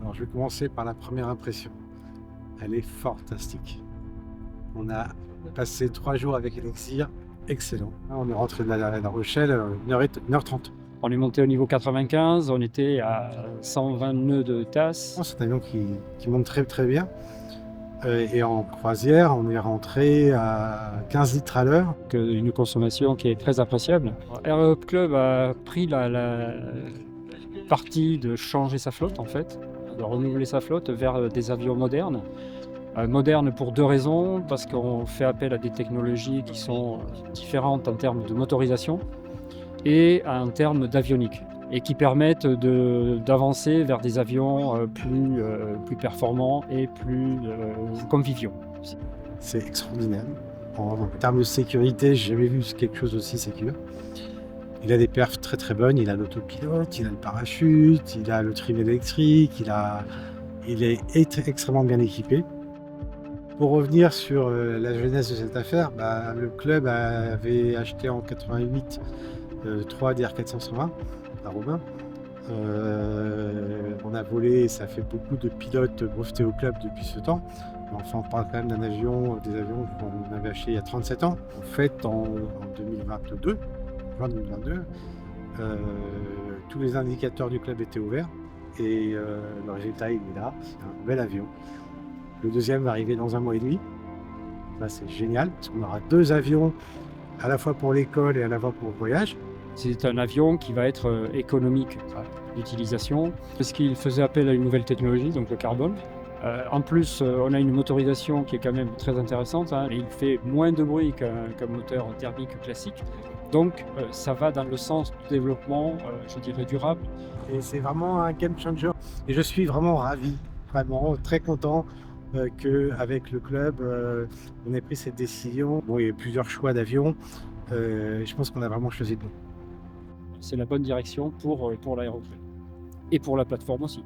Alors, je vais commencer par la première impression. Elle est fantastique. On a passé 3 jours avec Elixir, excellent. On est rentré de La Rochelle, 1h30. On est monté au niveau 95, on était à 120 nœuds de tasse. C'est un avion qui monte très très bien. Et en croisière, on est rentré à 15 litres à l'heure. Une consommation qui est très appréciable. Aérohub Club a pris la partie de changer sa flotte en fait, de renouveler sa flotte vers des avions modernes. Modernes pour 2 raisons, parce qu'on fait appel à des technologies qui sont différentes en termes de motorisation et en termes d'avionique, et qui permettent d'avancer vers des avions plus performants et plus conviviaux. C'est extraordinaire. En termes de sécurité, j'ai jamais vu quelque chose d'aussi sécure. Il a des perfs très très bonnes, il a l'autopilote, il a le parachute, il a le trim électrique, il est extrêmement bien équipé. Pour revenir sur la genèse de cette affaire, le club avait acheté en 88 3 DR420 à Roubaix. On a volé, ça fait beaucoup de pilotes brevetés au club depuis ce temps. Mais enfin, on parle quand même des avions qu'on avait achetés il y a 37 ans. En fait, en 2022, tous les indicateurs du club étaient ouverts et le résultat il est là, c'est un bel avion. Le deuxième va arriver dans 1 mois et demi. Là, c'est génial parce qu'on aura 2 avions à la fois pour l'école et à la fois pour le voyage. C'est un avion qui va être économique d'utilisation parce qu'il faisait appel à une nouvelle technologie, donc le carbone. En plus, on a une motorisation qui est quand même très intéressante, et il fait moins de bruit qu'un moteur thermique classique. Donc ça va dans le sens du développement, je dirais, durable. Et c'est vraiment un game changer. Et je suis vraiment ravi, vraiment très content qu'avec le club, on ait pris cette décision. Bon, il y a eu plusieurs choix d'avions. Je pense qu'on a vraiment choisi le bon. C'est la bonne direction pour l'aéroclub et pour la plateforme aussi.